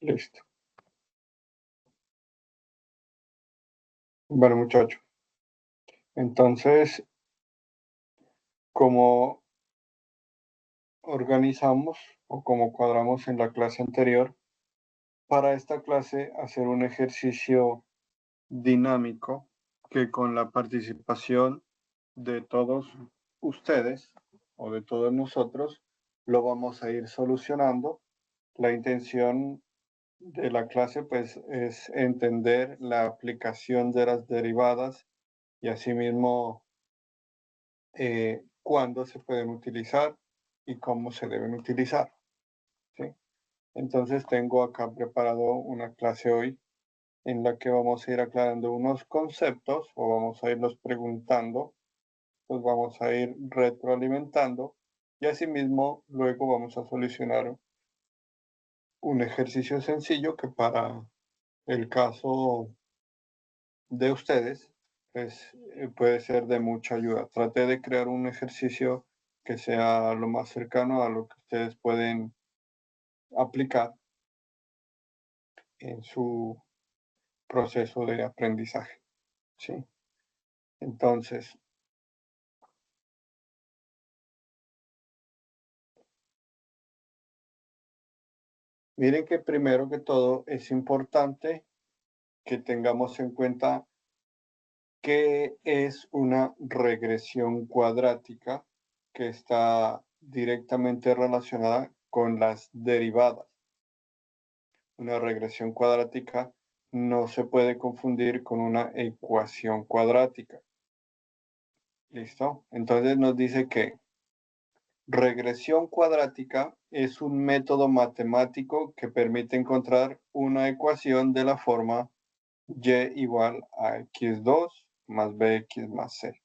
Listo. Bueno, muchachos. Entonces, como organizamos o como cuadramos en la clase anterior, para esta clase hacer un ejercicio dinámico que con la participación de todos ustedes o de todos nosotros lo vamos a ir solucionando. La intención de la clase pues es entender la aplicación de las derivadas y asimismo cuándo se pueden utilizar y cómo se deben utilizar, ¿sí? Entonces tengo acá preparado una clase hoy en la que vamos a ir aclarando unos conceptos o vamos a irlos preguntando, los vamos a ir retroalimentando y asimismo luego vamos a solucionar un ejercicio sencillo que para el caso de ustedes pues puede ser de mucha ayuda. Traté de crear un ejercicio que sea lo más cercano a lo que ustedes pueden aplicar en su proceso de aprendizaje, ¿sí? Entonces, miren que primero que todo es importante que tengamos en cuenta qué es una regresión cuadrática que está directamente relacionada con las derivadas. Una regresión cuadrática no se puede confundir con una ecuación cuadrática. ¿Listo? Entonces nos dice que regresión cuadrática es un método matemático que permite encontrar una ecuación de la forma y igual a x2 más bx más c.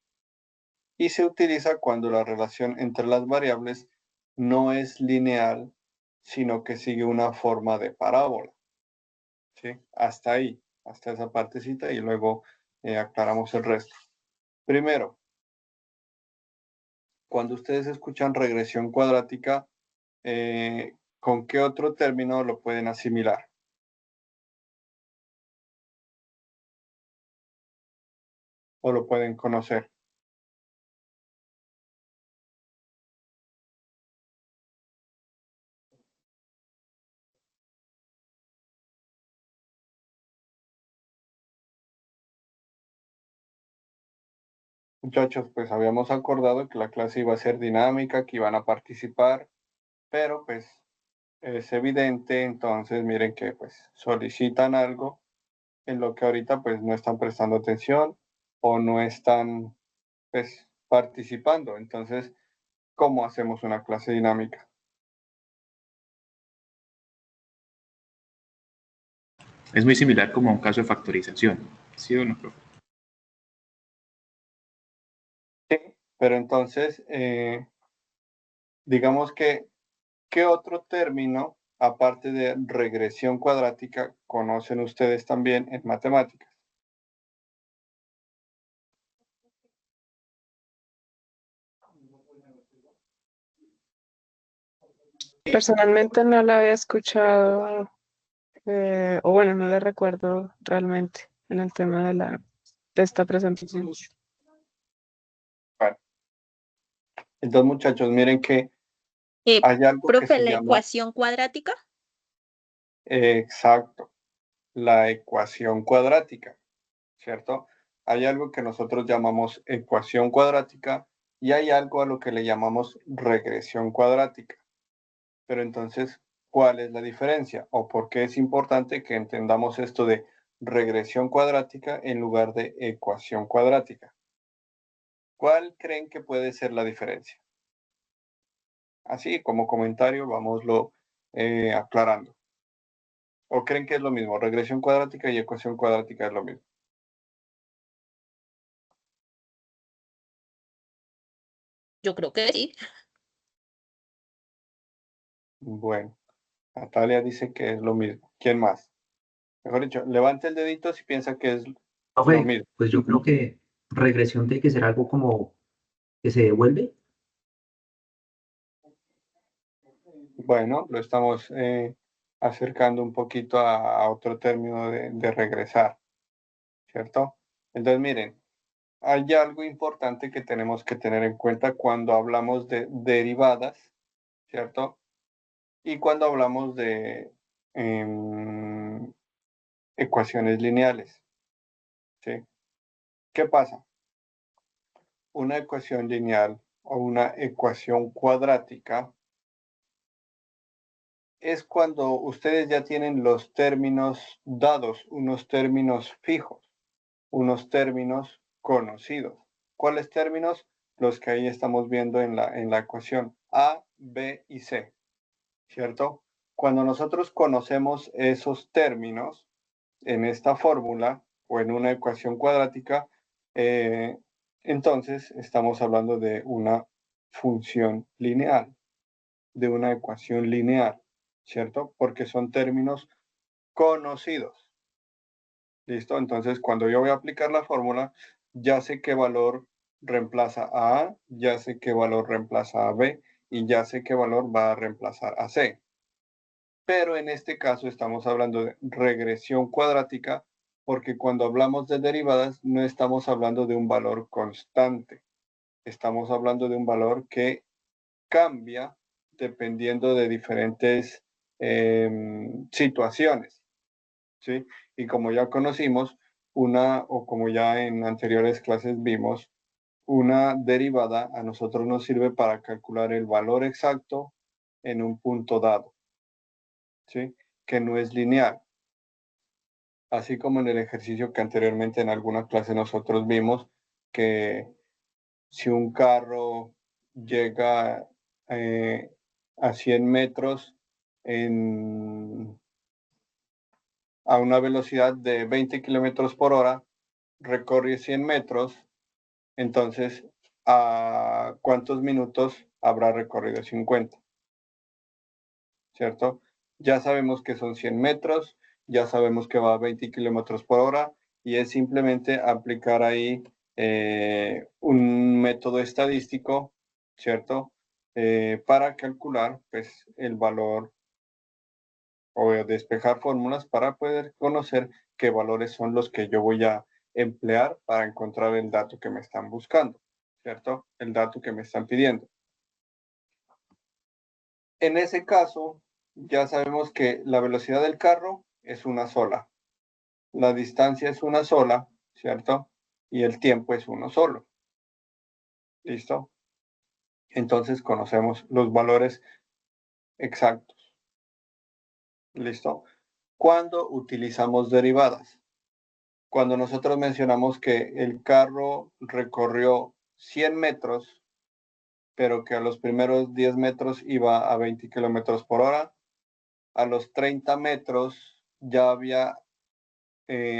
Y se utiliza cuando la relación entre las variables no es lineal, sino que sigue una forma de parábola. ¿Sí? Hasta ahí, hasta esa partecita y luego aclaramos el resto. Primero, cuando ustedes escuchan regresión cuadrática, ¿con qué otro término lo pueden asimilar? ¿O lo pueden conocer? Muchachos, pues habíamos acordado que la clase iba a ser dinámica, que iban a participar, pero pues es evidente, entonces miren que pues solicitan algo en lo que ahorita pues no están prestando atención o no están pues participando. Entonces, ¿cómo hacemos una clase dinámica? Es muy similar como a un caso de factorización, ¿sí o no, profe? Sí, pero entonces, digamos que, ¿qué otro término, aparte de regresión cuadrática, conocen ustedes también en matemáticas? Personalmente no la había escuchado, o bueno, no la recuerdo realmente en el tema de esta presentación. Bueno, entonces muchachos, miren que hay algo que profe, se la llama, ecuación cuadrática. exacto, la ecuación cuadrática, ¿cierto? Hay algo que nosotros llamamos ecuación cuadrática y hay algo a lo que le llamamos regresión cuadrática. Pero entonces, ¿cuál es la diferencia? ¿O por qué es importante que entendamos esto de regresión cuadrática en lugar de ecuación cuadrática? ¿Cuál creen que puede ser la diferencia? Así como comentario, vámoslo aclarando. ¿O creen que es lo mismo? Regresión cuadrática y ecuación cuadrática es lo mismo. Yo creo que sí. Bueno, Natalia dice que es lo mismo. ¿Quién más? Mejor dicho, levante el dedito si piensa que es lo Profe, mismo. pues yo creo que regresión tiene que ser algo como que se devuelve. Bueno, lo estamos acercando un poquito a otro término de regresar, ¿cierto? Entonces, miren, hay algo importante que tenemos que tener en cuenta cuando hablamos de derivadas, ¿cierto? Y cuando hablamos de ecuaciones lineales, ¿sí? ¿Qué pasa? Una ecuación lineal o una ecuación cuadrática es cuando ustedes ya tienen los términos dados, unos términos fijos, unos términos conocidos. ¿Cuáles términos? Los que ahí estamos viendo en la ecuación A, B y C, ¿cierto? Cuando nosotros conocemos esos términos en esta fórmula o en una ecuación cuadrática, entonces estamos hablando de una función lineal, de una ecuación lineal, ¿cierto? Porque son términos conocidos. ¿Listo? Entonces, cuando yo voy a aplicar la fórmula, ya sé qué valor reemplaza a A, ya sé qué valor reemplaza a B y ya sé qué valor va a reemplazar a C. Pero en este caso estamos hablando de regresión cuadrática porque cuando hablamos de derivadas no estamos hablando de un valor constante. Estamos hablando de un valor que cambia dependiendo de diferentes situaciones, ¿sí? Y como ya conocimos, o como ya en anteriores clases vimos, una derivada a nosotros nos sirve para calcular el valor exacto en un punto dado, ¿sí? Que no es lineal. Así como en el ejercicio que anteriormente en alguna clase nosotros vimos, que si un carro llega a 100 metros a una velocidad de 20 kilómetros por hora, recorre 100 metros, entonces, ¿a cuántos minutos habrá recorrido 50? ¿Cierto? Ya sabemos que son 100 metros, ya sabemos que va a 20 kilómetros por hora y es simplemente aplicar ahí un método estadístico, ¿cierto? Para calcular pues, el valor o despejar fórmulas para poder conocer qué valores son los que yo voy a emplear para encontrar el dato que me están buscando, ¿cierto? El dato que me están pidiendo. En ese caso, ya sabemos que la velocidad del carro es una sola, la distancia es una sola, ¿cierto? Y el tiempo es uno solo. ¿Listo? Entonces conocemos los valores exactos. ¿Listo? ¿Cuándo utilizamos derivadas? Cuando nosotros mencionamos que el carro recorrió 100 metros, pero que a los primeros 10 metros iba a 20 kilómetros por hora, a los 30 metros ya había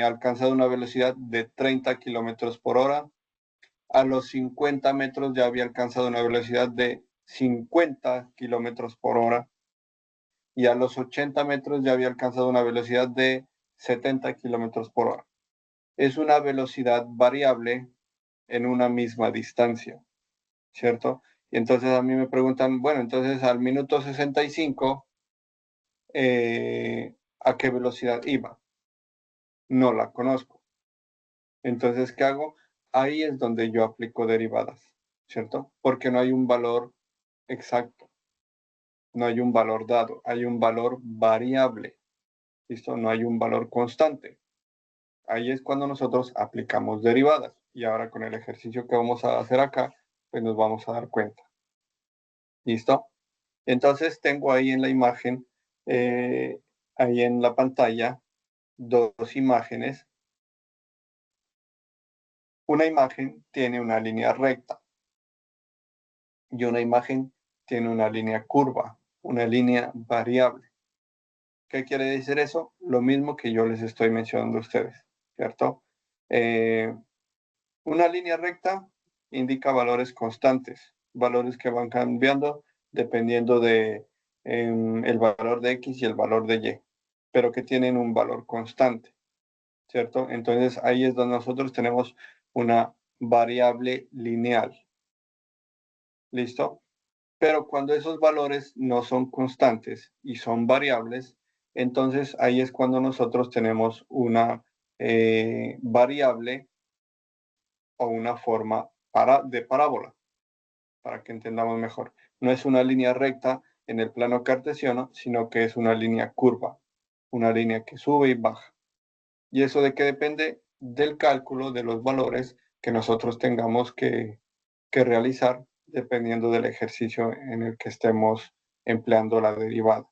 alcanzado una velocidad de 30 kilómetros por hora, a los 50 metros ya había alcanzado una velocidad de 50 kilómetros por hora y a los 80 metros ya había alcanzado una velocidad de 70 kilómetros por hora. Es una velocidad variable en una misma distancia, ¿cierto? Y entonces a mí me preguntan, bueno, entonces al minuto 65, ¿a qué velocidad iba? No la conozco. Entonces, ¿qué hago? Ahí es donde yo aplico derivadas, ¿cierto? Porque no hay un valor exacto, no hay un valor dado, hay un valor variable, ¿listo? No hay un valor constante. Ahí es cuando nosotros aplicamos derivadas. Y ahora con el ejercicio que vamos a hacer acá, pues nos vamos a dar cuenta. ¿Listo? Entonces tengo ahí en la imagen, ahí en la pantalla, dos imágenes. Una imagen tiene una línea recta y una imagen tiene una línea curva, una línea variable. ¿Qué quiere decir eso? Lo mismo que yo les estoy mencionando a ustedes, ¿cierto? Una línea recta indica valores constantes, valores que van cambiando dependiendo de el valor de X y el valor de Y, pero que tienen un valor constante, ¿cierto? Entonces ahí es donde nosotros tenemos una variable lineal. ¿Listo? Pero cuando esos valores no son constantes y son variables, entonces ahí es cuando nosotros tenemos una variable o una forma de parábola, para que entendamos mejor. No es una línea recta en el plano cartesiano, sino que es una línea curva, una línea que sube y baja. ¿Y eso de qué depende? Del cálculo de los valores que nosotros tengamos que realizar dependiendo del ejercicio en el que estemos empleando la derivada.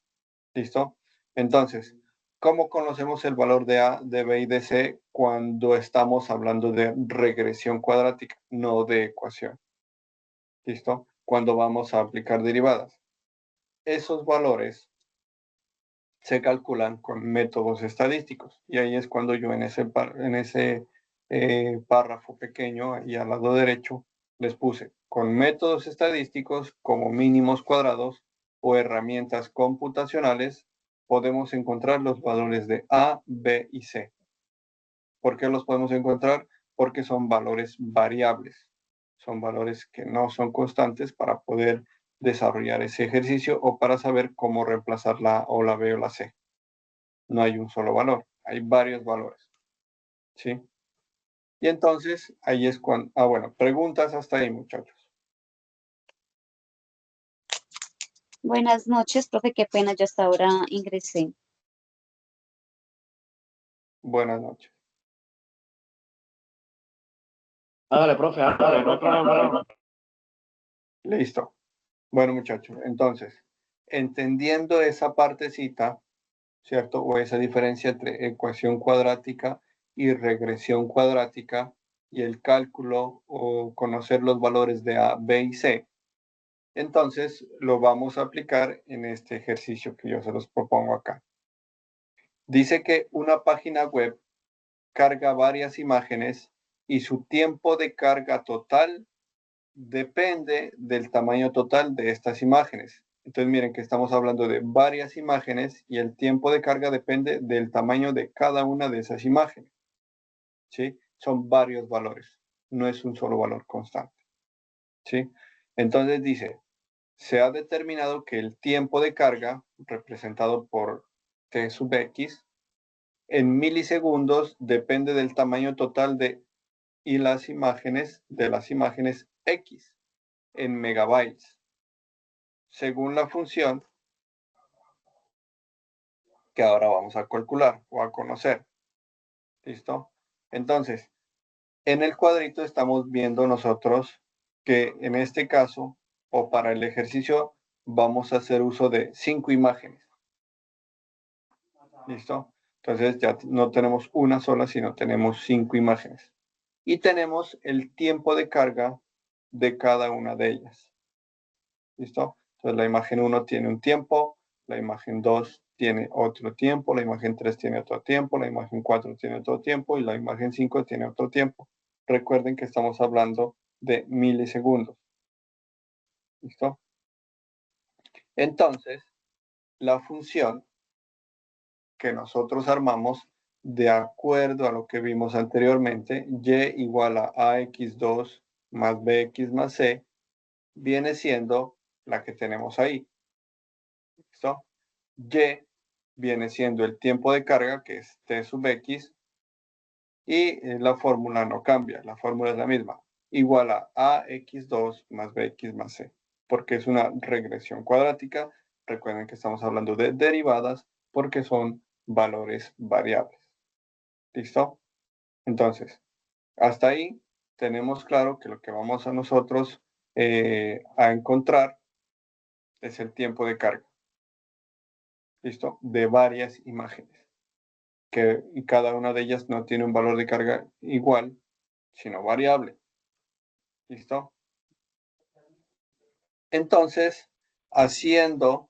¿Listo? Entonces, ¿cómo conocemos el valor de A, de B y de C cuando estamos hablando de regresión cuadrática, no de ecuación? ¿Listo? Cuando vamos a aplicar derivadas. Esos valores se calculan con métodos estadísticos. Y ahí es cuando yo en ese párrafo pequeño y al lado derecho les puse con métodos estadísticos como mínimos cuadrados o herramientas computacionales podemos encontrar los valores de A, B y C. ¿Por qué los podemos encontrar? Porque son valores variables. Son valores que no son constantes para poder desarrollar ese ejercicio o para saber cómo reemplazar la A o la B o la C. No hay un solo valor, hay varios valores. ¿Sí? Y entonces, ahí es cuando... bueno, preguntas hasta ahí, muchachos. Buenas noches, profe. Qué pena, yo hasta ahora ingresé. Buenas noches. Hágale, profe, hágale, no hay problema. Listo. Bueno, muchachos, entonces, entendiendo esa partecita, ¿cierto? O esa diferencia entre ecuación cuadrática y regresión cuadrática y el cálculo o conocer los valores de A, B y C, entonces lo vamos a aplicar en este ejercicio que yo se los propongo acá. Dice que una página web carga varias imágenes y su tiempo de carga total depende del tamaño total de estas imágenes. Entonces miren que estamos hablando de varias imágenes y el tiempo de carga depende del tamaño de cada una de esas imágenes. ¿Sí? Son varios valores, no es un solo valor constante. ¿Sí? Entonces dice, se ha determinado que el tiempo de carga, representado por T sub X, en milisegundos depende del tamaño total de las imágenes X en megabytes, según la función que ahora vamos a calcular o a conocer. ¿Listo? Entonces, en el cuadrito estamos viendo nosotros que en este caso, o para el ejercicio, vamos a hacer uso de 5 imágenes. ¿Listo? Entonces ya no tenemos una sola, sino tenemos 5 imágenes. Y tenemos el tiempo de carga de cada una de ellas. ¿Listo? Entonces la imagen 1 tiene un tiempo, la imagen 2 tiene otro tiempo, la imagen 3 tiene otro tiempo, la imagen 4 tiene otro tiempo y la imagen 5 tiene otro tiempo. Recuerden que estamos hablando de milisegundos. ¿Listo? Entonces, la función que nosotros armamos de acuerdo a lo que vimos anteriormente, y igual a ax2 más bx más c, viene siendo la que tenemos ahí. ¿Listo? Y viene siendo el tiempo de carga, que es t sub x, y la fórmula no cambia, la fórmula es la misma, igual a ax2 más bx más c, porque es una regresión cuadrática. Recuerden que estamos hablando de derivadas porque son valores variables. ¿Listo? Entonces, hasta ahí tenemos claro que lo que vamos a nosotros a encontrar es el tiempo de carga. ¿Listo? De varias imágenes. Y cada una de ellas no tiene un valor de carga igual, sino variable. ¿Listo? Entonces, haciendo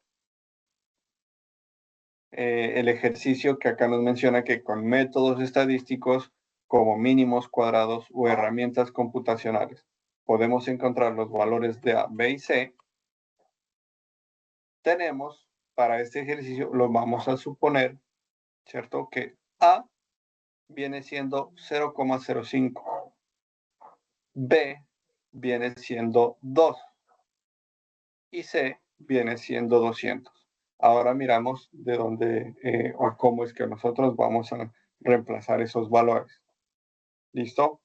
el ejercicio que acá nos menciona que con métodos estadísticos como mínimos cuadrados o herramientas computacionales podemos encontrar los valores de A, B y C, tenemos para este ejercicio, lo vamos a suponer, ¿cierto? Que A viene siendo 0,05, B viene siendo 2 y C viene siendo 200. Ahora miramos de dónde o cómo es que nosotros vamos a reemplazar esos valores. ¿Listo?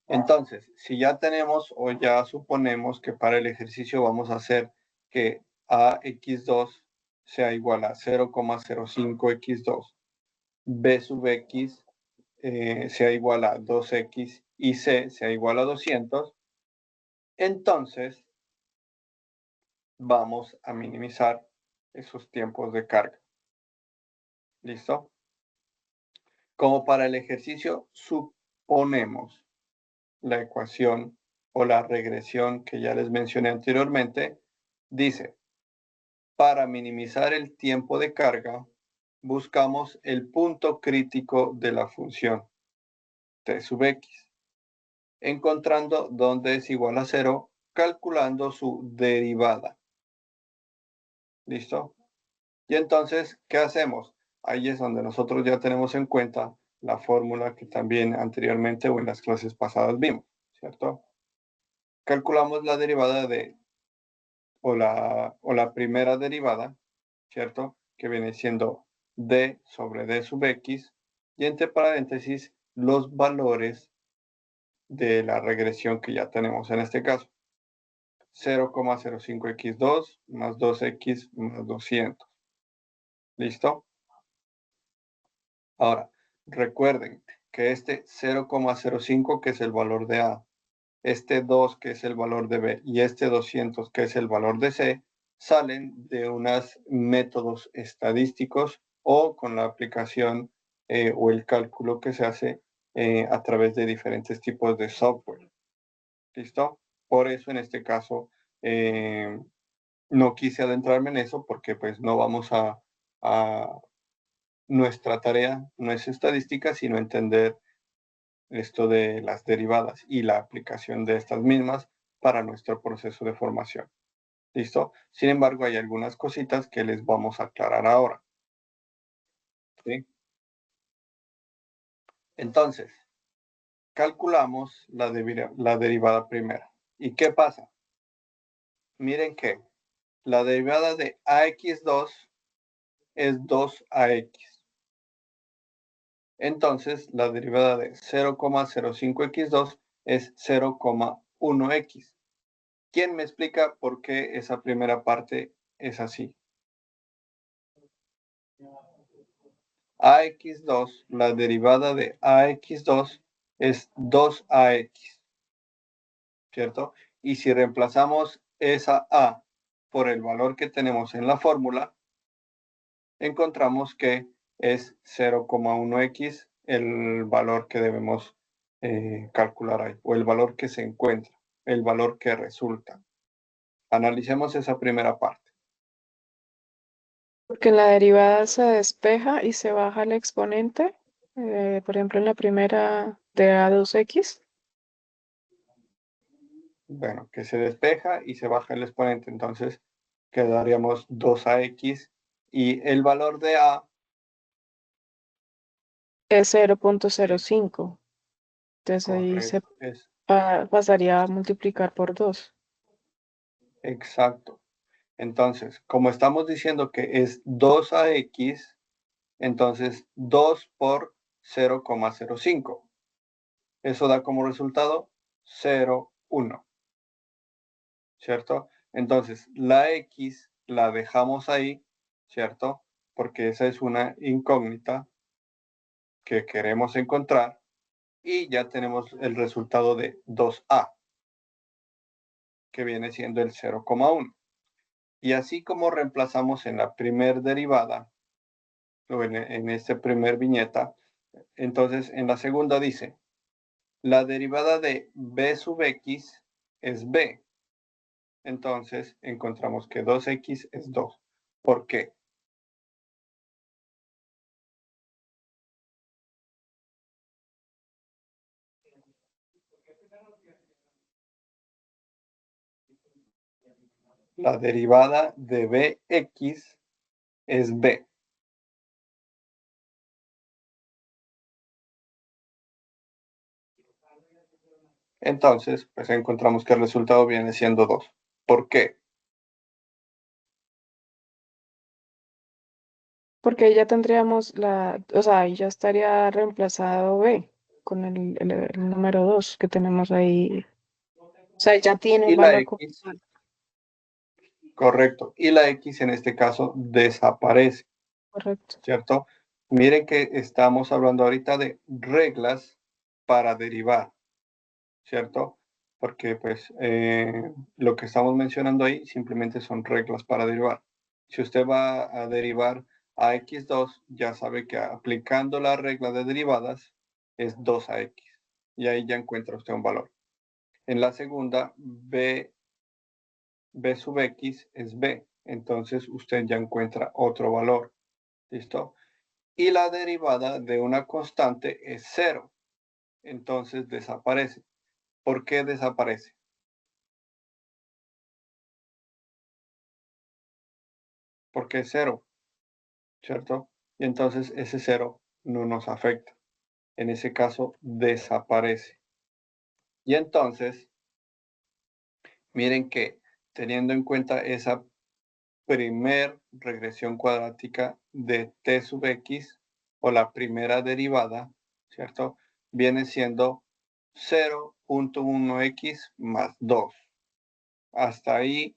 Entonces, si ya tenemos o ya suponemos que para el ejercicio vamos a hacer que AX2 sea igual a 0,05X2, B sub X sea igual a 2X y C sea igual a 200, entonces vamos a minimizar esos tiempos de carga. ¿Listo? Como para el ejercicio, suponemos la ecuación o la regresión que ya les mencioné anteriormente, dice, para minimizar el tiempo de carga, buscamos el punto crítico de la función t sub x, encontrando dónde es igual a 0, calculando su derivada. ¿Listo? Y entonces, ¿qué hacemos? Ahí es donde nosotros ya tenemos en cuenta la fórmula que también anteriormente o en las clases pasadas vimos, ¿cierto? Calculamos la derivada o la primera derivada, ¿cierto? Que viene siendo d sobre d sub x, y entre paréntesis los valores de la regresión que ya tenemos en este caso. 0,05x2 más 2x más 200. ¿Listo? Ahora, recuerden que este 0,05 que es el valor de A, este 2 que es el valor de B y este 200 que es el valor de C, salen de unos métodos estadísticos o con la aplicación o el cálculo que se hace a través de diferentes tipos de software. ¿Listo? Por eso en este caso no quise adentrarme en eso porque pues no vamos a nuestra tarea no es estadística, sino entender esto de las derivadas y la aplicación de estas mismas para nuestro proceso de formación. ¿Listo? Sin embargo, hay algunas cositas que les vamos a aclarar ahora. ¿Sí? Entonces, calculamos la derivada primera. ¿Y qué pasa? Miren que la derivada de AX2 es 2AX. Entonces, la derivada de 0,05x2 es 0,1x. ¿Quién me explica por qué esa primera parte es así? AX2, la derivada de AX2 es 2AX, ¿cierto? Y si reemplazamos esa A por el valor que tenemos en la fórmula, encontramos que es 0,1x el valor que debemos calcular ahí, o el valor que se encuentra, el valor que resulta. Analicemos esa primera parte. Porque en la derivada se despeja y se baja el exponente. Por ejemplo, en la primera de A2X. Bueno, que se despeja y se baja el exponente, entonces quedaríamos 2AX y el valor de A Es 0,05. Entonces ahí se es pasaría a multiplicar por 2. exacto. Entonces, como estamos diciendo que es 2AX, entonces 2 por 0,05. Eso da como resultado 0,1. ¿Cierto? Entonces, la X la dejamos ahí, ¿cierto? Porque esa es una incógnita que queremos encontrar y ya tenemos el resultado de 2A, que viene siendo el 0,1. Y así como reemplazamos en la primer derivada, o en este primer viñeta, entonces en la segunda dice, la derivada de B sub X es B. Entonces encontramos que 2X es 2. ¿Por qué? La derivada de Bx es B. Entonces, pues encontramos que el resultado viene siendo 2. ¿Por qué? porque ahí ya tendríamos o sea, ahí ya estaría reemplazado B con el número 2 que tenemos ahí. O sea, ya tiene Y un la valor como X, tal. correcto. Y la X en este caso desaparece, Correcto. ¿cierto? Miren que estamos hablando ahorita de reglas para derivar, ¿cierto? Porque pues lo que estamos mencionando ahí simplemente son reglas para derivar. Si usted va a derivar a x2, ya sabe que aplicando la regla de derivadas es 2ax. Y ahí ya encuentra usted un valor. En la segunda, b sub x es b. Entonces usted ya encuentra otro valor. ¿Listo? Y la derivada de una constante es 0. Entonces desaparece. ¿Por qué desaparece? Porque es 0, ¿cierto? Y entonces ese 0 no nos afecta. En ese caso desaparece. Y entonces, miren que teniendo en cuenta esa primer regresión cuadrática de t sub x o la primera derivada, ¿cierto? Viene siendo 0.1x más 2. Hasta ahí,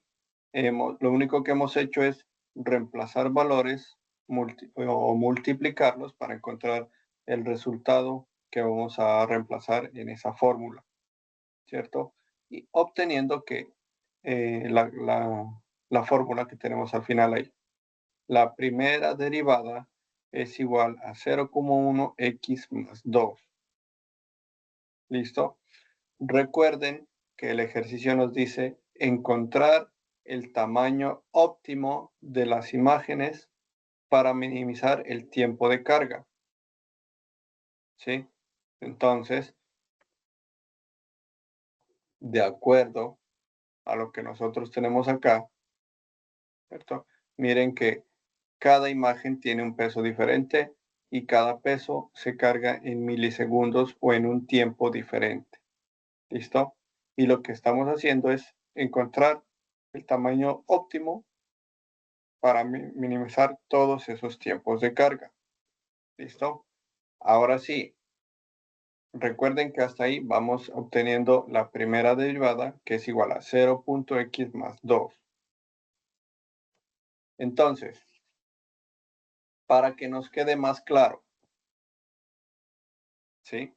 lo único que hemos hecho es reemplazar valores o multiplicarlos para encontrar el resultado que vamos a reemplazar en esa fórmula, ¿cierto? Y obteniendo que la fórmula que tenemos al final ahí. La primera derivada es igual a 0,1x más 2. ¿Listo? Recuerden que el ejercicio nos dice encontrar el tamaño óptimo de las imágenes para minimizar el tiempo de carga. ¿Sí? Entonces, de acuerdo a lo que nosotros tenemos acá, ¿cierto? Miren que cada imagen tiene un peso diferente y cada peso se carga en milisegundos o en un tiempo diferente. ¿Listo? Y lo que estamos haciendo es encontrar el tamaño óptimo para minimizar todos esos tiempos de carga. ¿Listo? Ahora sí, recuerden que hasta ahí vamos obteniendo la primera derivada, que es igual a 0.x más 2. Entonces, para que nos quede más claro, ¿sí?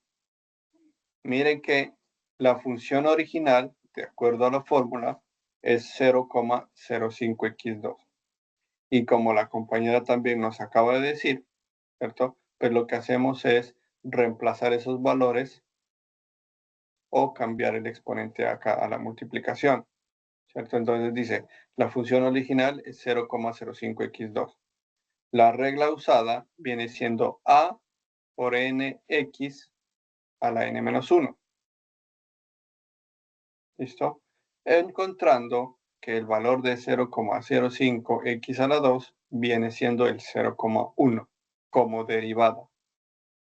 Miren que la función original, de acuerdo a la fórmula, es 0,05x2. Y como la compañera también nos acaba de decir, ¿cierto? Pues lo que hacemos es reemplazar esos valores o cambiar el exponente acá a la multiplicación, ¿cierto? Entonces dice, la función original es 0,05x2. La regla usada viene siendo a por nx a la n-1. ¿Listo? Encontrando que el valor de 0,05x a la 2 viene siendo el 0,1 como derivada.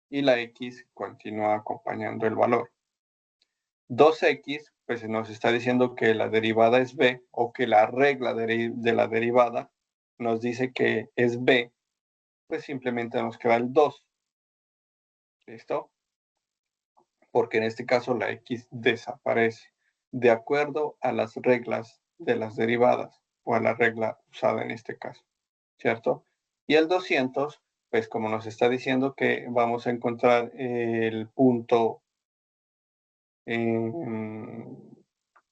Y la x continúa acompañando el valor. 2x, pues nos está diciendo que la derivada es b, o que la regla de la derivada nos dice que es b, pues simplemente nos queda el 2. ¿Listo? Porque en este caso la x desaparece, de acuerdo a las reglas de las derivadas, o a la regla usada en este caso, ¿cierto? Y el 200, pues como nos está diciendo que vamos a encontrar el punto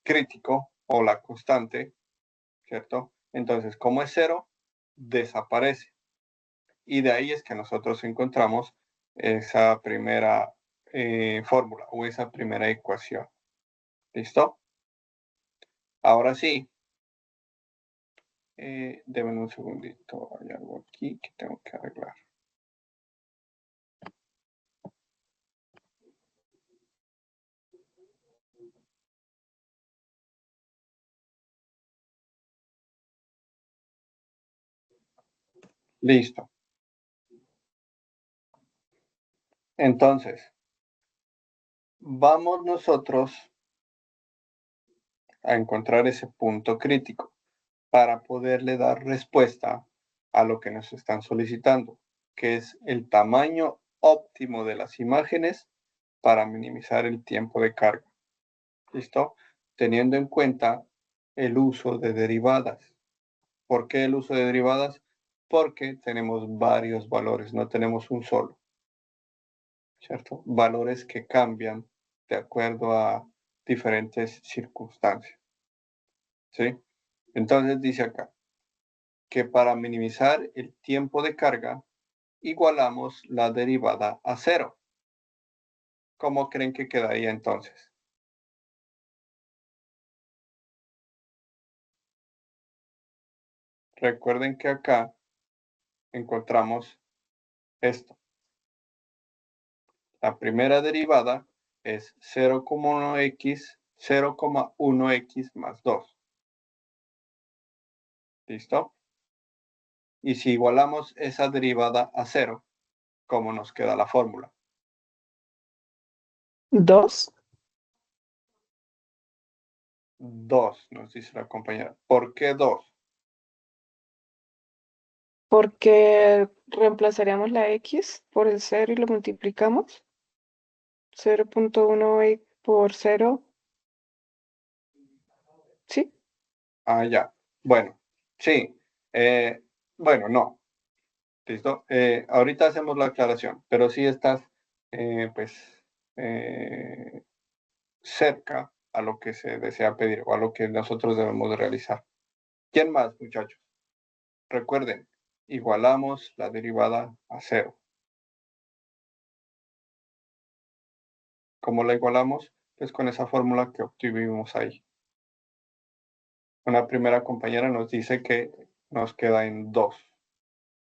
crítico o la constante, ¿cierto? Entonces, como es 0, desaparece. Y de ahí es que nosotros encontramos esa primera fórmula o esa primera ecuación. ¿Listo? Ahora sí. Denme un segundito. Hay algo aquí que tengo que arreglar. Listo. Entonces, vamos nosotros a encontrar ese punto crítico para poderle dar respuesta a lo que nos están solicitando, que es el tamaño óptimo de las imágenes para minimizar el tiempo de carga. ¿Listo? Teniendo en cuenta el uso de derivadas. ¿Por qué el uso de derivadas? Porque tenemos varios valores, no tenemos un solo. ¿Cierto? Valores que cambian de acuerdo a diferentes circunstancias. ¿Sí? Entonces dice acá que para minimizar el tiempo de carga, igualamos la derivada a 0. ¿Cómo creen que quedaría entonces? Recuerden que acá encontramos esto. La primera derivada es 0,1x más 2. ¿Listo? Y si igualamos esa derivada a 0, ¿cómo nos queda la fórmula? 2. 2, nos dice la compañera. ¿Por qué 2? Porque reemplazaríamos la X por el 0 y lo multiplicamos. 0.1 por 0. ¿Sí? Ah, ya. Bueno, sí. Bueno, no. ¿Listo? Ahorita hacemos la aclaración, pero sí estás, pues, cerca a lo que se desea pedir o a lo que nosotros debemos de realizar. ¿Quién más, muchachos? Recuerden, igualamos la derivada a 0. ¿Cómo la igualamos? Pues con esa fórmula que obtuvimos ahí. Una primera compañera nos dice que nos queda en 2,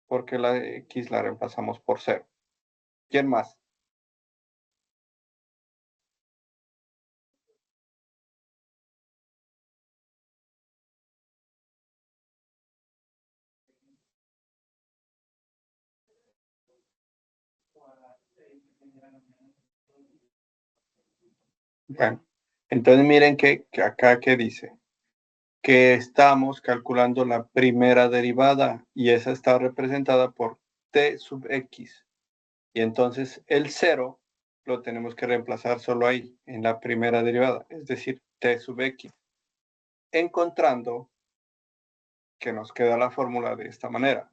porque la X la reemplazamos por 0. ¿Quién más? Bueno, entonces miren que acá que dice que estamos calculando la primera derivada y esa está representada por t sub x. Y entonces el 0 lo tenemos que reemplazar solo ahí, en la primera derivada, es decir, t sub x. Encontrando que nos queda la fórmula de esta manera.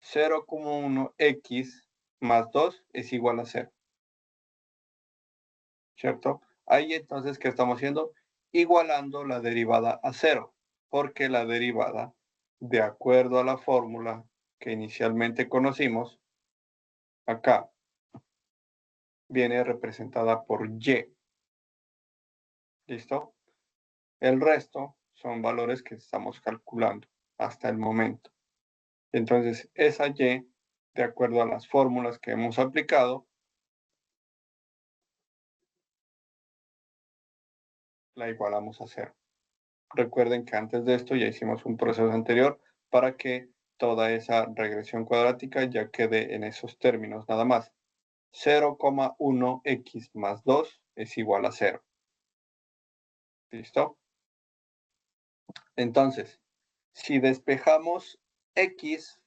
0,1x más 2 es igual a 0. ¿Cierto? Ahí entonces, ¿qué estamos haciendo? Igualando la derivada a 0, porque la derivada, de acuerdo a la fórmula que inicialmente conocimos, acá viene representada por y. ¿Listo? El resto son valores que estamos calculando hasta el momento. Entonces, esa y, de acuerdo a las fórmulas que hemos aplicado, la igualamos a 0. Recuerden que antes de esto ya hicimos un proceso anterior para que toda esa regresión cuadrática ya quede en esos términos nada más. 0,1x más 2 es igual a 0. ¿Listo? Entonces, si despejamos x,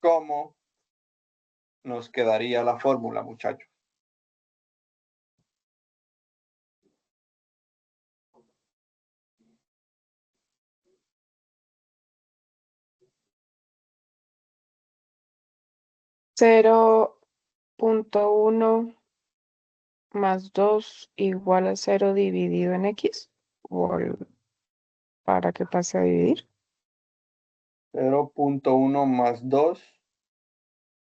¿cómo nos quedaría la fórmula, muchachos? Cero punto uno más 2 igual a 0 dividido en X. Para que pase a dividir. 0,1 más 2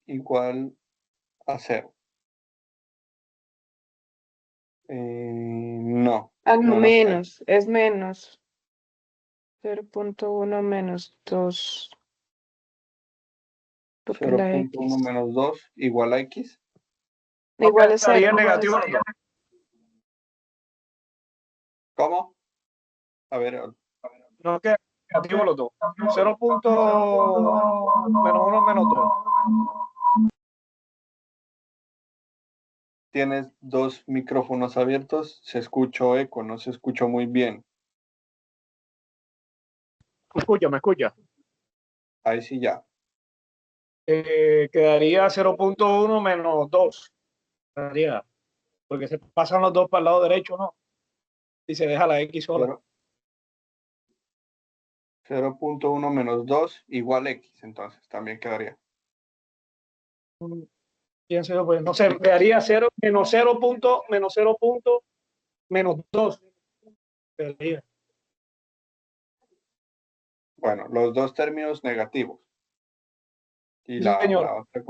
igual a 0. No. Ah, no, No nos menos, es menos. 0.1 menos 2. Porque la 0,1 X menos 2 igual a x. igual a Estaría 0. negativo los dos. ¿Cómo? A ver, No queda negativo los dos. 0. menos 1 menos 2. tienes dos micrófonos abiertos, se escuchó eco, no se escuchó muy bien. Me escucha. Ahí sí ya. Quedaría 0.1 menos 2. Quedaría, porque se pasan los dos para el lado derecho, ¿no? Y se deja la X sola. 0.1 menos 2 igual X, entonces también quedaría. Pienso yo, pues, no sé, quedaría 0 menos 0 punto, menos 0 punto, menos 2. Quedaría. Bueno, los dos términos negativos. Y Sí, la señor. otra,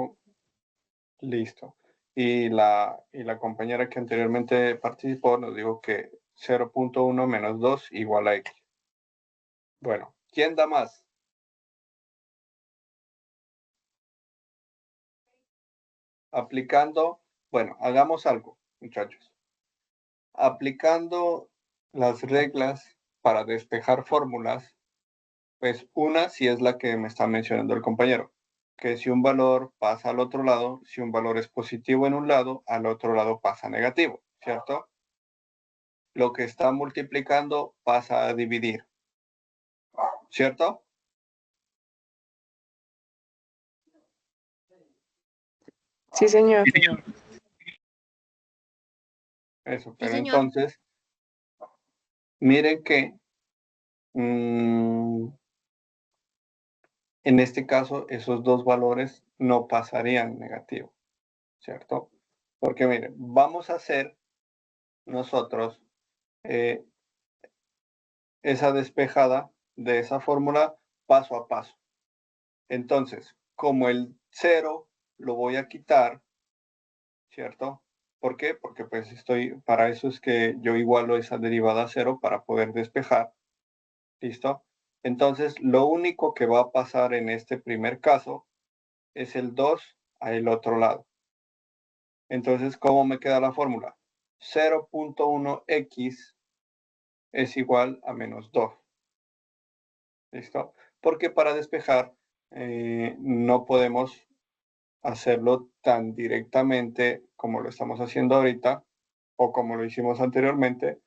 listo. Y la compañera que anteriormente participó nos dijo que 0.1 menos 2 igual a X. Bueno, ¿quién da más? Aplicando, bueno, hagamos algo, muchachos. Aplicando las reglas para despejar fórmulas, pues una sí es la que me está mencionando el compañero, que si un valor pasa al otro lado, si un valor es positivo en un lado, al otro lado pasa negativo, ¿cierto? Lo que está multiplicando pasa a dividir, ¿cierto? Sí, señor. Sí, señor. Eso, Sí, pero señor. entonces, miren que en este caso esos dos valores no pasarían negativo, ¿cierto? Porque miren, vamos a hacer nosotros esa despejada de esa fórmula paso a paso. Entonces, como el 0 lo voy a quitar, ¿cierto? ¿Por qué? Porque pues para eso es que yo igualo esa derivada a 0 para poder despejar. ¿Listo? Entonces, lo único que va a pasar en este primer caso es el 2 al otro lado. Entonces, ¿cómo me queda la fórmula? 0.1x es igual a menos 2. ¿Listo? Porque para despejar no podemos hacerlo tan directamente como lo estamos haciendo ahorita o como lo hicimos anteriormente,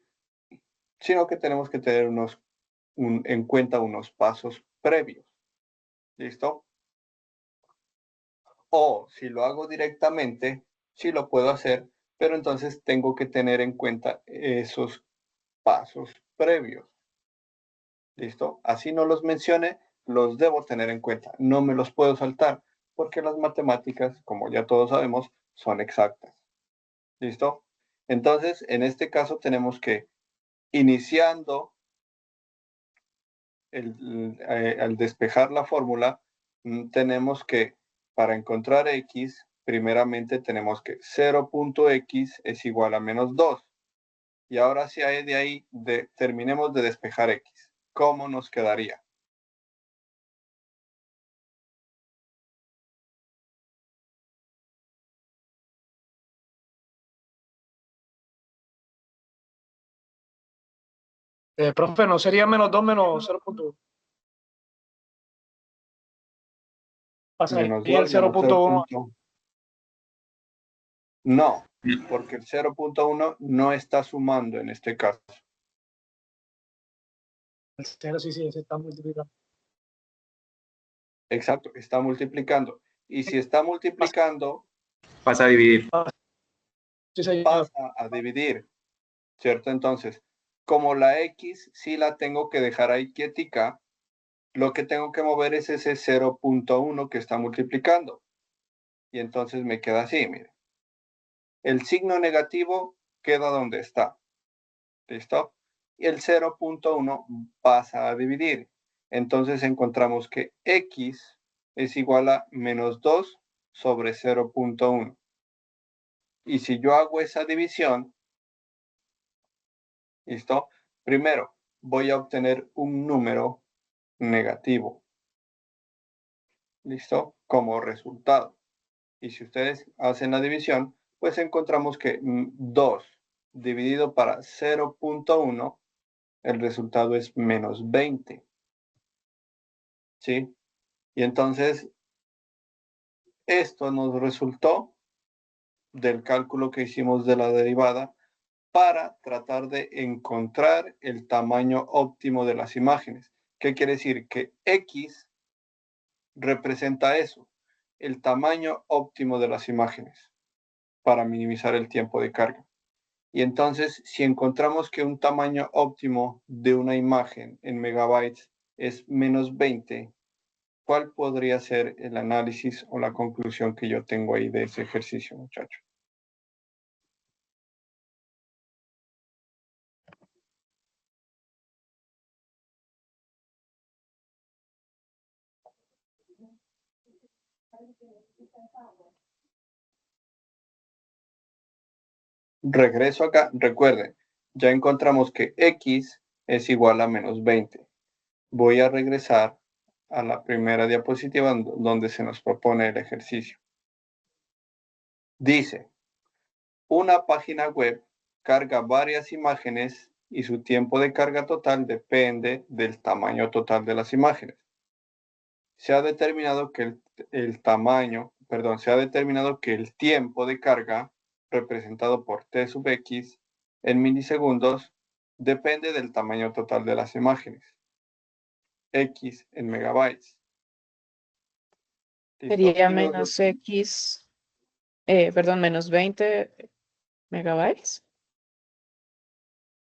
sino que tenemos que tener en cuenta unos pasos previos. ¿Listo? O si lo hago directamente, sí lo puedo hacer, pero entonces tengo que tener en cuenta esos pasos previos. ¿Listo? Así no los mencione, los debo tener en cuenta. No me los puedo saltar porque las matemáticas, como ya todos sabemos, son exactas. ¿Listo? Entonces, en este caso tenemos que, iniciando al despejar la fórmula, tenemos que, para encontrar x, primeramente tenemos que 0.x es igual a menos 2. Y ahora sí, de ahí terminemos de despejar x. ¿Cómo nos quedaría? Profe, ¿no sería menos 2 menos 0.1? Pasaría Menos el 2 menos 0.1. 0.1. No, porque el 0.1 no está sumando en este caso. El 0 sí, se está multiplicando. Exacto, está multiplicando. Y si está multiplicando, Pasa a dividir. Sí, señor. pasa a dividir, ¿cierto? Entonces, como la X sí la tengo que dejar ahí quietica, lo que tengo que mover es ese 0.1 que está multiplicando. Y entonces me queda así, mire. El signo negativo queda donde está. ¿Listo? Y el 0.1 pasa a dividir. Entonces encontramos que X es igual a menos 2 sobre 0.1. Y si yo hago esa división, ¿listo? Primero, voy a obtener un número negativo, ¿listo? Como resultado. Y si ustedes hacen la división, pues encontramos que 2 dividido para 0.1, el resultado es menos 20. ¿Sí? Y entonces, esto nos resultó del cálculo que hicimos de la derivada para tratar de encontrar el tamaño óptimo de las imágenes. ¿Qué quiere decir? Que X representa eso, el tamaño óptimo de las imágenes para minimizar el tiempo de carga. Y entonces, si encontramos que un tamaño óptimo de una imagen en megabytes es menos 20, ¿cuál podría ser el análisis o la conclusión que yo tengo ahí de ese ejercicio, muchachos? Regreso acá, recuerden, ya encontramos que X es igual a menos 20. Voy a regresar a la primera diapositiva donde se nos propone el ejercicio. Dice, una página web carga varias imágenes y su tiempo de carga total depende del tamaño total de las imágenes. Se ha determinado que el tiempo de carga representado por T sub X en milisegundos depende del tamaño total de las imágenes. X en megabytes. ¿Listo? Sería menos X, menos 20 megabytes.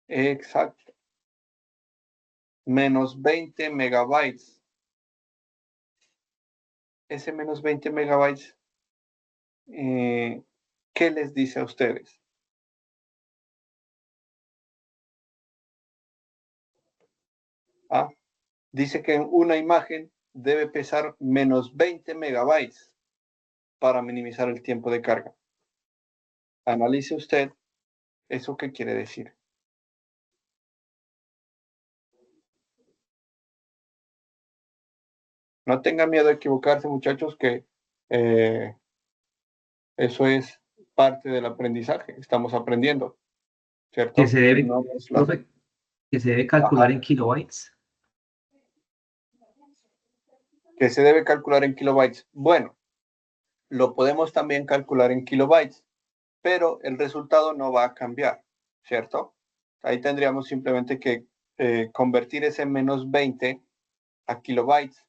Exacto. Menos 20 megabytes. Ese menos 20 megabytes, ¿qué les dice a ustedes? Dice que una imagen debe pesar menos 20 megabytes para minimizar el tiempo de carga. Analice usted eso qué quiere decir. No tengan miedo de equivocarse, muchachos, que eso es parte del aprendizaje. Estamos aprendiendo, ¿cierto? Que se debe, No es la... profe, que se debe calcular en kilobytes. Que se debe calcular en kilobytes. Bueno, lo podemos también calcular en kilobytes, pero el resultado no va a cambiar, ¿cierto? Ahí tendríamos simplemente que convertir ese menos 20 a kilobytes,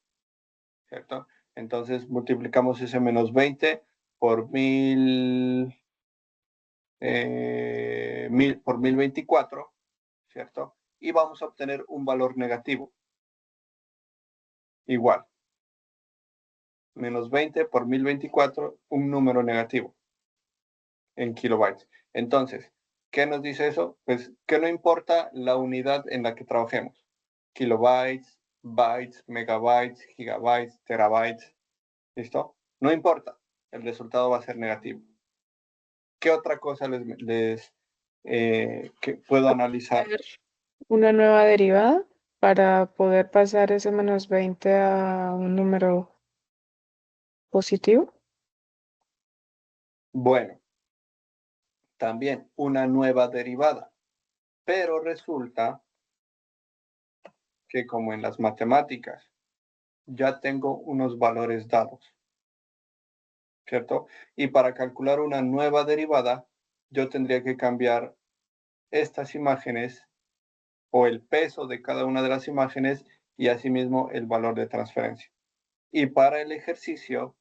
¿cierto? Entonces multiplicamos ese menos 20 por 1024, ¿cierto? Y vamos a obtener un valor negativo. Igual. Menos 20 por 1024, un número negativo en kilobytes. Entonces, ¿qué nos dice eso? Pues que no importa la unidad en la que trabajemos. Kilobytes, bytes, megabytes, gigabytes, terabytes. ¿Listo? No importa. El resultado va a ser negativo. ¿Qué otra cosa que puedo analizar? Una nueva derivada para poder pasar ese menos 20 a un número positivo. Bueno, también una nueva derivada. Pero resulta que como en las matemáticas, ya tengo unos valores dados, ¿cierto? Y para calcular una nueva derivada, yo tendría que cambiar estas imágenes o el peso de cada una de las imágenes y asimismo el valor de transferencia. Y para el ejercicio,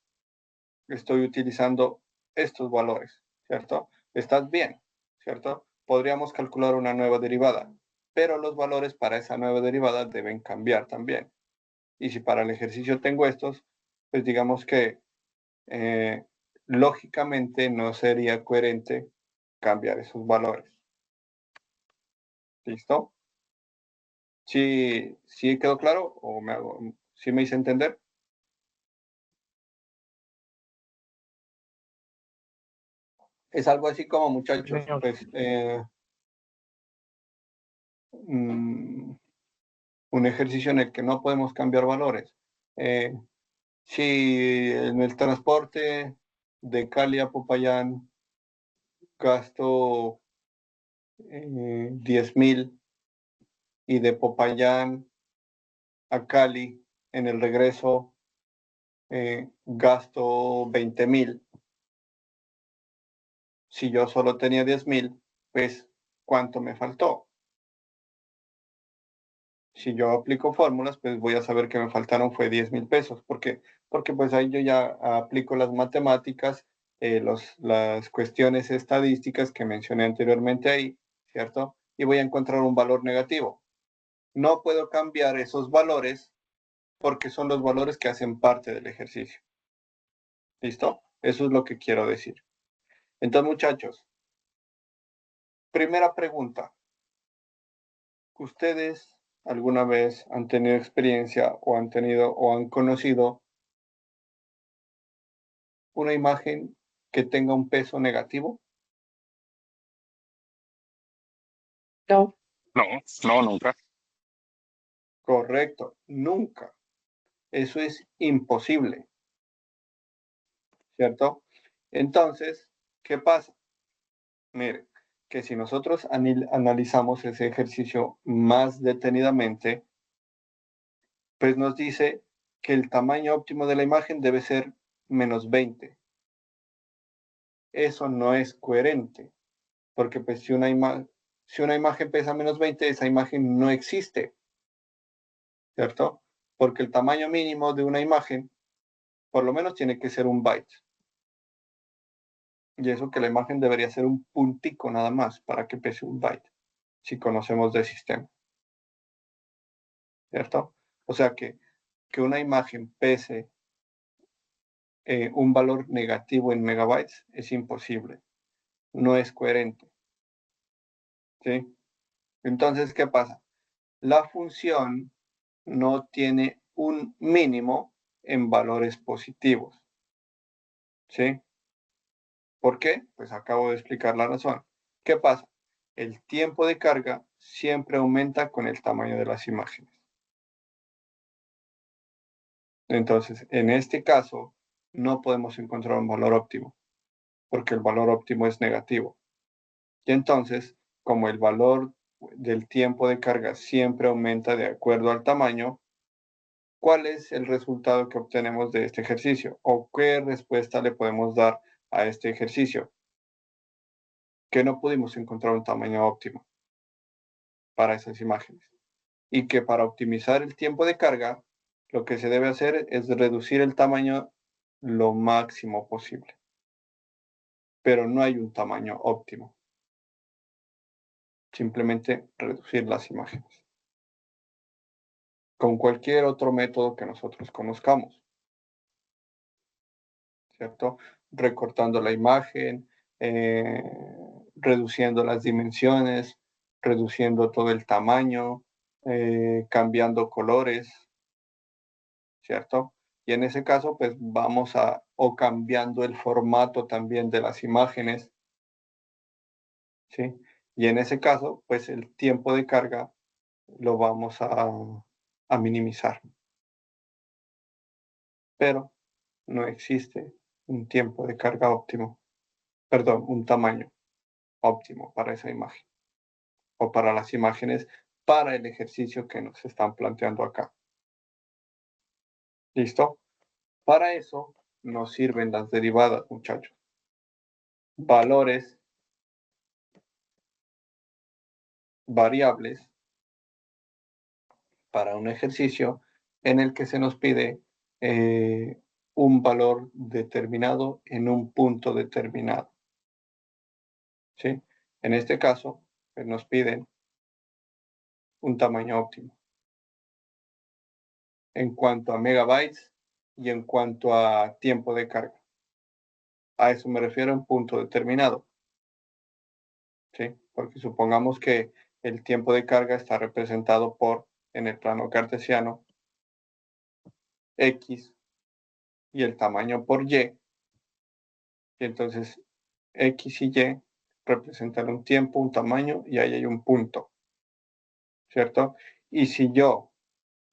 estoy utilizando estos valores, ¿cierto? ¿Estás bien? ¿Cierto? Podríamos calcular una nueva derivada, pero los valores para esa nueva derivada deben cambiar también. Y si para el ejercicio tengo estos, pues digamos que lógicamente no sería coherente cambiar esos valores. ¿Listo? ¿Sí quedó claro? ¿O sí me hice entender? Es algo así como, muchachos, pues un ejercicio en el que no podemos cambiar valores. Si en el transporte de Cali a Popayán gasto 10.000 y de Popayán a Cali en el regreso gasto 20.000. Si yo solo tenía 10.000, pues ¿cuánto me faltó? Si yo aplico fórmulas, pues voy a saber que me faltaron fue 10.000 pesos, porque porque pues ahí yo ya aplico las matemáticas, las cuestiones estadísticas que mencioné anteriormente ahí, ¿cierto? Y voy a encontrar un valor negativo. No puedo cambiar esos valores porque son los valores que hacen parte del ejercicio. ¿Listo? Eso es lo que quiero decir. Entonces, muchachos, primera pregunta. ¿Ustedes alguna vez han tenido experiencia o han conocido una imagen que tenga un peso negativo? No, No, nunca. Correcto, nunca. Eso es imposible, ¿cierto? Entonces, ¿qué pasa? Miren, que si nosotros analizamos ese ejercicio más detenidamente, pues nos dice que el tamaño óptimo de la imagen debe ser menos 20. Eso no es coherente, porque pues si una imagen pesa menos 20, esa imagen no existe, ¿cierto? Porque el tamaño mínimo de una imagen, por lo menos tiene que ser un byte. Y eso que la imagen debería ser un puntico nada más para que pese un byte, si conocemos de sistema, ¿cierto? O sea que una imagen pese un valor negativo en megabytes es imposible, no es coherente, ¿sí? Entonces, ¿qué pasa? La función no tiene un mínimo en valores positivos, ¿sí? ¿Por qué? Pues acabo de explicar la razón. ¿Qué pasa? El tiempo de carga siempre aumenta con el tamaño de las imágenes. Entonces, en este caso, no podemos encontrar un valor óptimo, porque el valor óptimo es negativo. Y entonces, como el valor del tiempo de carga siempre aumenta de acuerdo al tamaño, ¿cuál es el resultado que obtenemos de este ejercicio? ¿O qué respuesta le podemos dar a este ejercicio? Que no pudimos encontrar un tamaño óptimo para esas imágenes. Y que para optimizar el tiempo de carga, lo que se debe hacer es reducir el tamaño lo máximo posible. Pero no hay un tamaño óptimo. Simplemente reducir las imágenes. Con cualquier otro método que nosotros conozcamos. ¿Cierto? Recortando la imagen, reduciendo las dimensiones, reduciendo todo el tamaño, cambiando colores, ¿cierto? Y en ese caso, pues vamos o cambiando el formato también de las imágenes, ¿sí? Y en ese caso, pues el tiempo de carga lo vamos a minimizar. Pero no existe un tiempo de carga óptimo, perdón, un tamaño óptimo para esa imagen o para las imágenes para el ejercicio que nos están planteando acá. ¿Listo? Para eso nos sirven las derivadas, muchachos. Valores variables para un ejercicio en el que se nos pide un valor determinado en un punto determinado. ¿Sí? En este caso, pues nos piden un tamaño óptimo en cuanto a megabytes y en cuanto a tiempo de carga. A eso me refiero en punto determinado. ¿Sí? Porque supongamos que el tiempo de carga está representado por, en el plano cartesiano, X y el tamaño por Y. Y entonces X y Y representan un tiempo, un tamaño y ahí hay un punto. ¿Cierto? Y si yo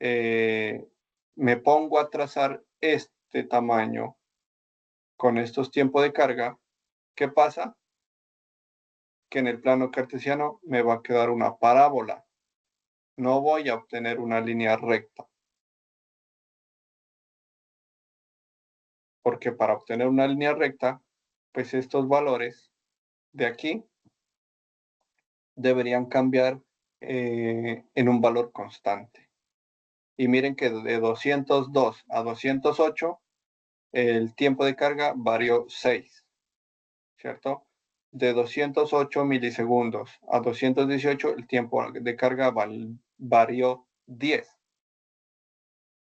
me pongo a trazar este tamaño con estos tiempos de carga, ¿qué pasa? Que en el plano cartesiano me va a quedar una parábola. No voy a obtener una línea recta. Porque para obtener una línea recta, pues estos valores de aquí deberían cambiar en un valor constante. Y miren que de 202 a 208 el tiempo de carga varió 6, ¿cierto? De 208 milisegundos a 218, el tiempo de carga varió 10.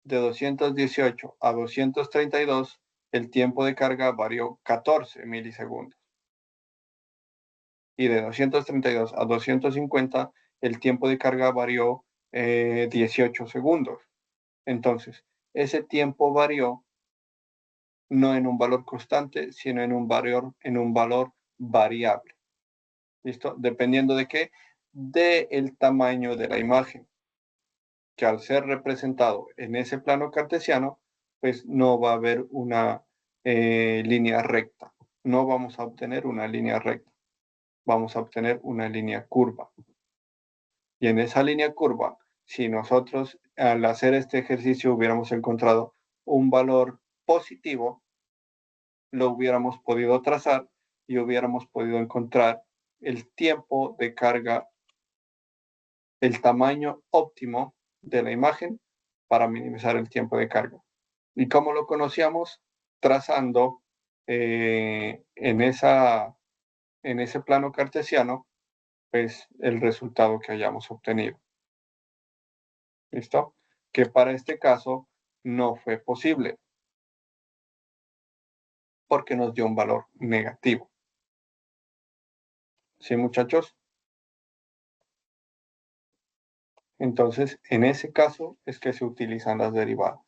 De 218 a 232, el tiempo de carga varió 14 milisegundos. Y de 232 a 250, el tiempo de carga varió 18 segundos. Entonces, ese tiempo varió no en un valor constante, sino en un valor variable. ¿Listo? Dependiendo de qué, del tamaño de la imagen, que al ser representado en ese plano cartesiano, pues no va a haber una línea recta. No vamos a obtener una línea recta. Vamos a obtener una línea curva. Y en esa línea curva, si nosotros al hacer este ejercicio hubiéramos encontrado un valor positivo, lo hubiéramos podido trazar y hubiéramos podido encontrar el tiempo de carga, el tamaño óptimo de la imagen para minimizar el tiempo de carga. ¿Y cómo lo conocíamos? Trazando en ese plano cartesiano, pues el resultado que hayamos obtenido. ¿Listo? Que para este caso no fue posible, porque nos dio un valor negativo. ¿Sí, muchachos? Entonces, en ese caso es que se utilizan las derivadas.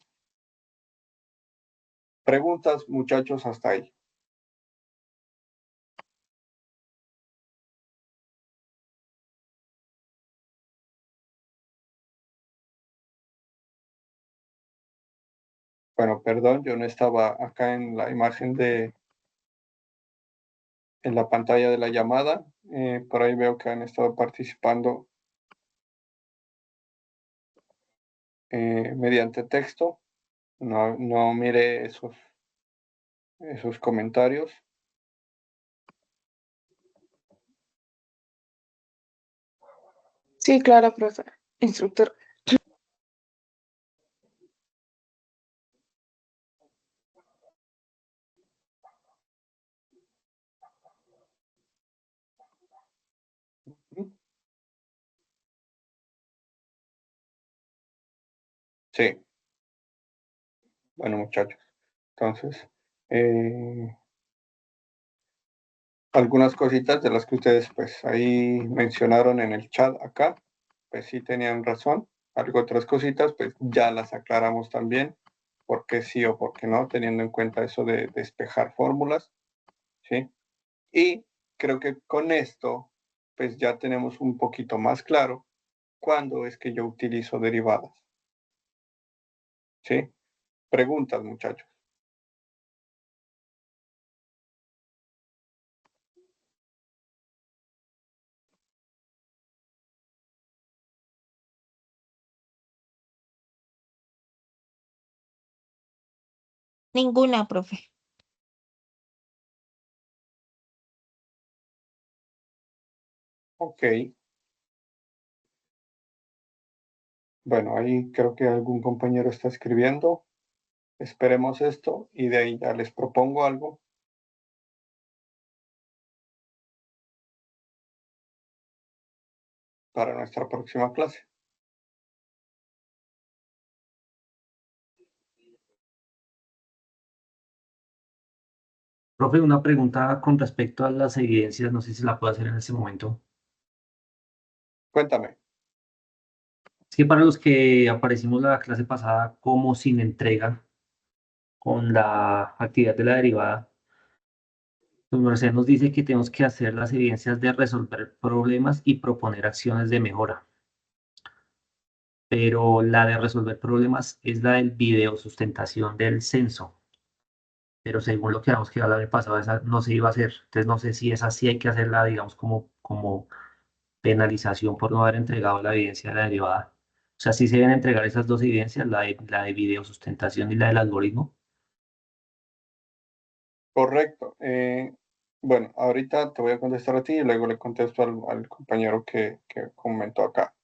Preguntas, muchachos, hasta ahí. Bueno, perdón, yo no estaba acá en la imagen en la pantalla de la llamada. Por ahí veo que han estado participando mediante texto. No mire esos comentarios. Sí, claro, profe. Instructor. Sí. Bueno, muchachos. Entonces, algunas cositas de las que ustedes pues ahí mencionaron en el chat acá, pues sí tenían razón. Algo otras cositas pues ya las aclaramos también, por qué sí o por qué no, teniendo en cuenta eso de despejar fórmulas, ¿sí? Y creo que con esto pues ya tenemos un poquito más claro cuándo es que yo utilizo derivadas, ¿sí? Preguntas, muchachos. Ninguna, profe. Ok. Bueno, ahí creo que algún compañero está escribiendo. Esperemos esto y de ahí ya les propongo algo para nuestra próxima clase. Profe, una pregunta con respecto a las evidencias, no sé si la puedo hacer en este momento. Cuéntame. Es que para los que aparecimos la clase pasada como sin entrega con la actividad de la derivada, la universidad nos dice que tenemos que hacer las evidencias de resolver problemas y proponer acciones de mejora. Pero la de resolver problemas es la del video sustentación del censo. Pero según lo que habíamos quedado el año pasado, esa no se iba a hacer. Entonces no sé si esa sí hay que hacerla, digamos, como penalización por no haber entregado la evidencia de la derivada. O sea, sí se deben entregar esas dos evidencias, la de video sustentación y la del algoritmo. Correcto. Bueno, ahorita te voy a contestar a ti y luego le contesto al compañero que comentó acá.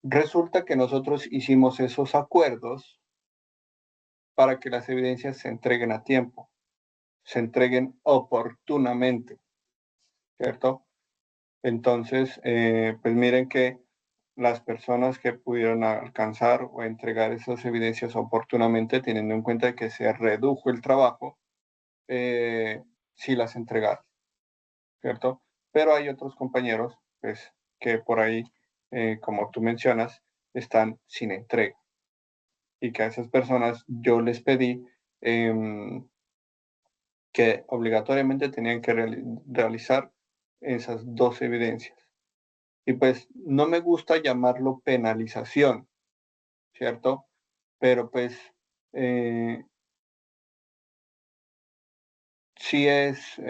Resulta que nosotros hicimos esos acuerdos para que las evidencias se entreguen a tiempo, se entreguen oportunamente, ¿cierto? Entonces, pues miren que las personas que pudieron alcanzar o entregar esas evidencias oportunamente, teniendo en cuenta que se redujo el trabajo, sí las entregaron, ¿cierto? Pero hay otros compañeros, pues, que por ahí, como tú mencionas, están sin entrega. Y que a esas personas yo les pedí que obligatoriamente tenían que realizar esas dos evidencias. Y pues no me gusta llamarlo penalización, ¿cierto? Pero pues sí es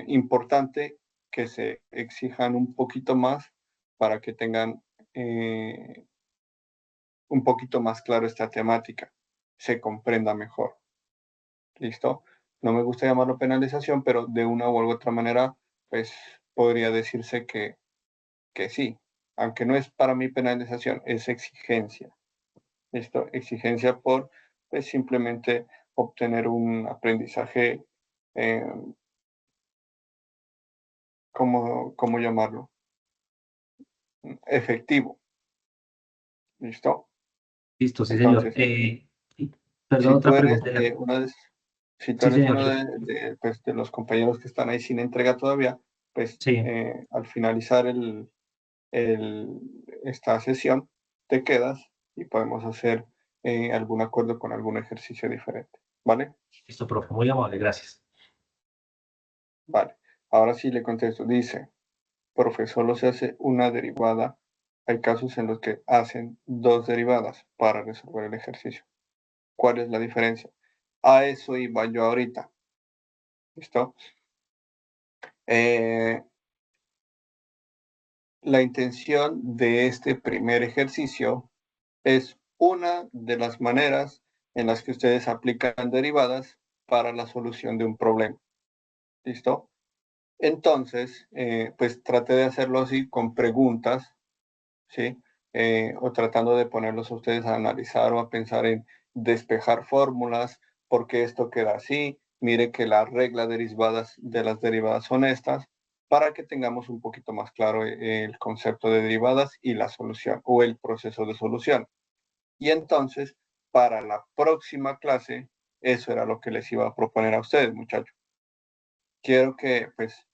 importante que se exijan un poquito más para que tengan un poquito más claro esta temática, se comprenda mejor. ¿Listo? No me gusta llamarlo penalización, pero de una u otra manera, pues podría decirse que sí, aunque no es para mí penalización, es exigencia. ¿Listo? Exigencia por, pues simplemente obtener un aprendizaje, ¿cómo llamarlo? Efectivo. ¿Listo? Listo, sí, señor. Entonces, Perdón, si tú otra eres pregunta. si tú Sí, eres señor. uno pues, de los compañeros que están ahí sin entrega todavía, pues Sí, al finalizar esta sesión, te quedas y podemos hacer algún acuerdo con algún ejercicio diferente. ¿Vale? listo, profe. Muy amable, gracias. Vale. Ahora sí le contesto. Dice, profe, solo se hace una derivada. Hay casos en los que hacen dos derivadas para resolver el ejercicio. ¿Cuál es la diferencia? A eso iba yo ahorita. ¿Listo? La intención de este primer ejercicio es una de las maneras en las que ustedes aplican derivadas para la solución de un problema. ¿Listo? Entonces, pues trate de hacerlo así con preguntas, ¿sí? O tratando de ponerlos a ustedes a analizar o a pensar en despejar fórmulas, porque esto queda así, mire que las reglas derivadas de las derivadas son estas, para que tengamos un poquito más claro el concepto de derivadas y la solución o el proceso de solución. Y entonces, para la próxima clase, eso era lo que les iba a proponer a ustedes, muchachos. Quiero que, pues,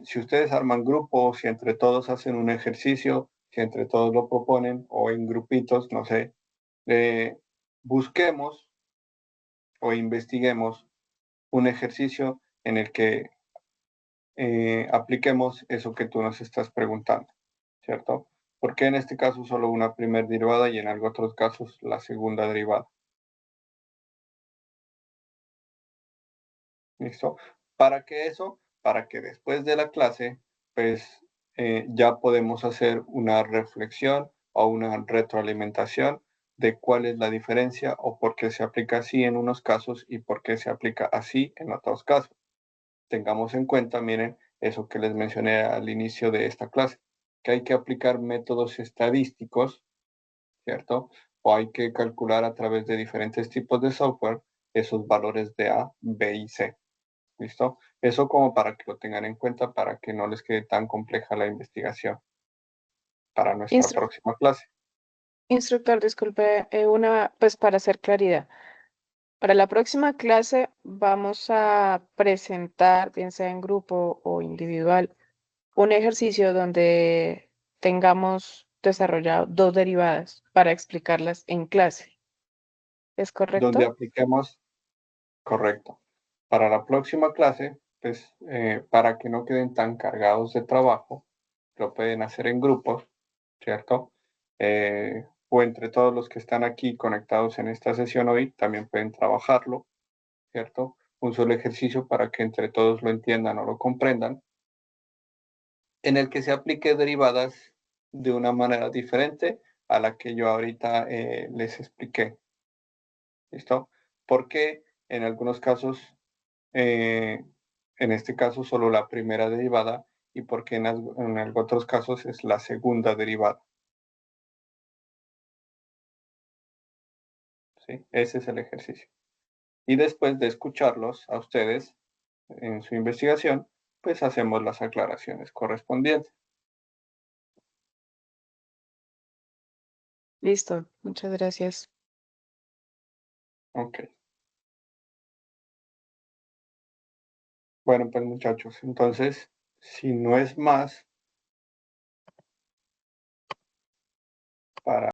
si ustedes arman grupos, si entre todos hacen un ejercicio, si entre todos lo proponen o en grupitos, no sé, busquemos o investiguemos un ejercicio en el que apliquemos eso que tú nos estás preguntando, ¿cierto? Porque en este caso solo una primera derivada y en algunos otros casos la segunda derivada. ¿Listo? ¿Para qué eso? Para que después de la clase, pues ya podemos hacer una reflexión o una retroalimentación de cuál es la diferencia o por qué se aplica así en unos casos y por qué se aplica así en otros casos. Tengamos en cuenta, miren, eso que les mencioné al inicio de esta clase, que hay que aplicar métodos estadísticos, ¿cierto? O hay que calcular a través de diferentes tipos de software esos valores de A, B y C. ¿Listo? Eso como para que lo tengan en cuenta, para que no les quede tan compleja la investigación para nuestra próxima clase. Instructor, disculpe, pues para hacer claridad. Para la próxima clase vamos a presentar, bien sea en grupo o individual, un ejercicio donde tengamos desarrollado dos derivadas para explicarlas en clase. ¿Es Donde correcto? apliquemos, correcto. Para la próxima clase, pues para que no queden tan cargados de trabajo, lo pueden hacer en grupos, ¿cierto? O entre todos los que están aquí conectados en esta sesión hoy, también pueden trabajarlo, ¿cierto? Un solo ejercicio para que entre todos lo entiendan o lo comprendan, en el que se aplique derivadas de una manera diferente a la que yo ahorita les expliqué. ¿Listo? Porque en algunos casos, en este caso solo la primera derivada y porque en otros casos es la segunda derivada. ¿Sí? Ese es el ejercicio. Y después de escucharlos a ustedes en su investigación, pues hacemos las aclaraciones correspondientes. Listo, muchas gracias. Ok. Bueno, pues muchachos, entonces, si no es más, para